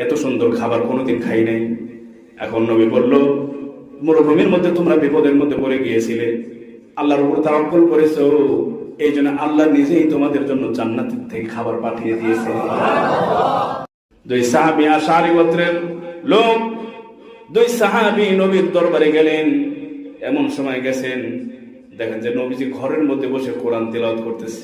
এত সুন্দর খাবার কোনোদিন খাই নাই। এখন নবী বলল, মরুভূমির মধ্যে তোমরা বিপদের মধ্যে পড়ে গিয়েছিলে, আল্লাহর উপর তাওয়াক্কুল করেছো, এই জন্য আল্লাহ নিজেই তোমাদের জন্য জান্নাত থেকে খাবার পাঠিয়ে দিয়েছে। দুই সাহাবী আশআরী গোত্রের লোক, দুই সাহাবী নবীর দরবারে গেলেন। এমন সময় গেছেন, দেখেন যে নবীজি ঘরের মধ্যে বসে কোরআন তেলাওয়াত করতেছে।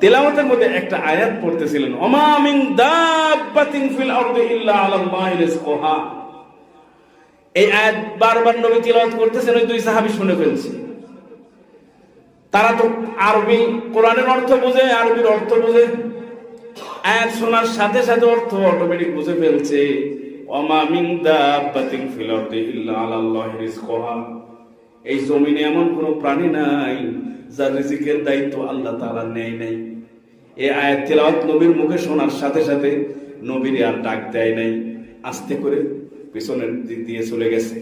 তেলাওয়াতের মধ্যে একটা আয়াত পড়তেছিলেন, ওমা মিন দাব্বাতিন ফিল আরদি ইল্লা আলাল্লাহি রিজকুহা। এই আয়াত বারবার নবী তেলাওয়াত করতেছেন, ওই দুই সাহাবী শুনে ফেলছে। তারা তো আরবি কোরআনের অর্থ বোঝে, আরবির অর্থ বোঝে, আয়াত শোনার সাথে সাথে অর্থ অটোমেটিক বুঝে ফেলছে। ওমা মিন দাব্বাতিন ফিল আরদি ইল্লা আলাল্লাহি রিজকুহা। এই জমিনে এমন কোন প্রাণী নাই যার রিজিকের দায়িত্ব আল্লাহ তাআলা নেয় নাই। এই আয়াত তেলাওয়াত নবীর মুখে শোনার সাথে সাথে নবীর আর ডাক দেয় নাই, আস্তে করে পিছনের দিক দিয়ে চলে গেছে।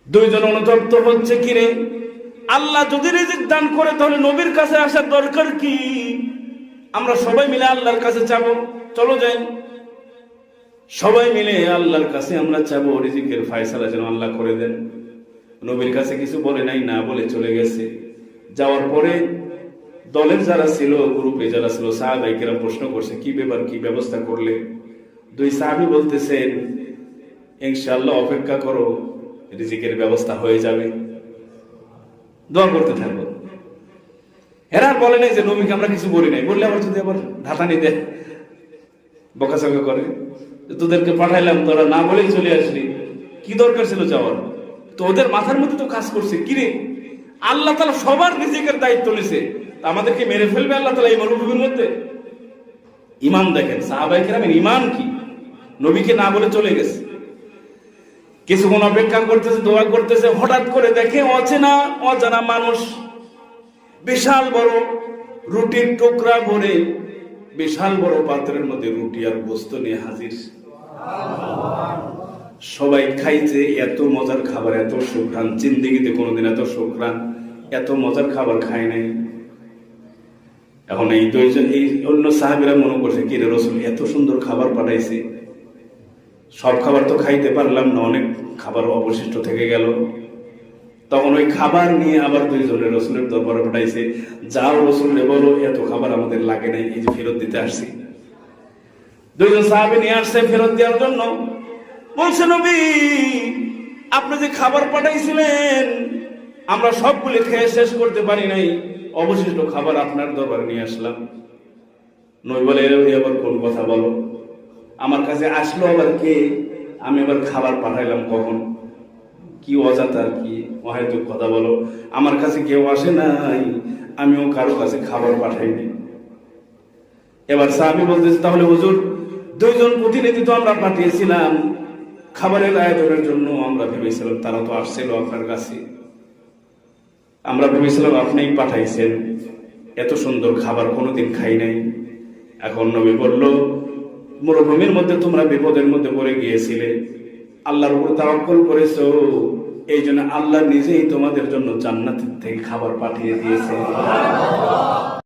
দুইজন অনুতপ্ত হচ্ছে, কিরে আল্লাহ যদি রিজিক দান করে তাহলে নবীর কাছে আসার দরকার কি? আমরা সবাই মিলে আল্লাহর কাছে চাবো, চলো যাই। সবাই মিলে আল্লাহর কাছে আমরা চাবো রিজিকের ফয়সালা যেন আল্লাহ করে দেন। নবীর কাছে কিছু বলে নাই, না বলে চলে গেছে। যাওয়ার পরে দলের যারা ছিল, গ্রুপে যারা ছিল, সাহাবায়ে কেরাম প্রশ্ন করছে, কি ব্যাপার, কি ব্যবস্থা করলে? দুই সাহাবী বলতেছেন, ইনশাআল্লাহ অপেক্ষা করো, রিজিকের ব্যবস্থা হয়ে যাবে, দোয়া করতে থাকবো। এরা বলে নাই যে নবীকে আমরা কিছু বলি নাই, বললে আবার যদি আবার ধাতানি দেয়, বকাঝকা করে, তোদেরকে পাঠাইলাম তোরা না বলেই চলে আসলি, কি দরকার ছিল যাওয়ার? তো ওদের মাথার মধ্যে তো কাজ করছে, কিরে আল্লাহ তাআলা সবার রিজিকের দায়িত্ব নিছে, আমাদেরকে মেরে ফেলবে আল্লাহ তাআলা এই মরুভূমির মধ্যে? ঈমান দেখেন সাহাবায়ে কেরামের ঈমান কি, নবীকে না বলে চলে গেছে। কিছুক্ষণ অপেক্ষা করতেছে, দোয়া করতেছে, হঠাৎ করে দেখে অজানা মানুষ বিশাল বড় রুটির টুকরা ভরে বিশাল বড় পাত্রের মধ্যে রুটি আর গোশত নিয়ে হাজির। সবাই খাইছে, এত মজার খাবার, এত সুঘ্রাণ, জিন্দেগিতে কোনোদিন এত সুঘ্রাণ, এত মজার খাবার খায় নাই। এখন এই দুইজন, এই অন্য সাহাবীরা মনে করছে, কি রে রাসূল এত সুন্দর খাবার পাঠাইছে, সব খাবার তো খাইতে পারলাম না, অনেক খাবার অবশিষ্ট থেকে গেল। তখন ওই খাবার নিয়ে আবার দুইজনের রাসূলের দরবারে পাঠাইছে, যাও রাসূলকে বলো এত খাবার আমাদের লাগে নাই, এই যে ফেরত দিতে আসছি। দুইজন সাহাবী নিয়ে আসছে ফেরত দেওয়ার জন্য। বলছে, নবী আপনি যে খাবার পাঠাইছিলেন আমরা সবগুলো খেয়ে শেষ করতে পারি নাই, অবশিষ্ট খাবার আপনার দরবারে নিয়ে আসলাম। নবী বলে, এবার কোন কথা বলো, আমার কাছে আসলো আবার কে? আমি আবার খাবার পাঠাইলাম কখন? কি অজাতা, কি অহেতুক কথা বলো, আমার কাছে কেউ আসে নাই, আমিও কারো কাছে খাবার পাঠাইনি। এবার সাহাবী বলতেছে, তাহলে হুজুর দুইজন প্রতিনিধি তো আমরা পাঠিয়েছিলাম খাবারের আয়োজনের জন্য, আমরা ভেবেছিলাম তারা তো আসছিল আপনার কাছে, আমরা ভেবেছিলাম আপনিই পাঠাইছেন, এত সুন্দর খাবার কোনোদিন খাই নাই। এখন নবী বলল, মরুভূমির মধ্যে তোমরা বিপদের মধ্যে পড়ে গিয়েছিলে, আল্লাহর উপর তাওয়াক্কুল করেছো, এই জন্য আল্লাহ নিজেই তোমাদের জন্য জান্নাত থেকে খাবার পাঠিয়ে দিয়েছে।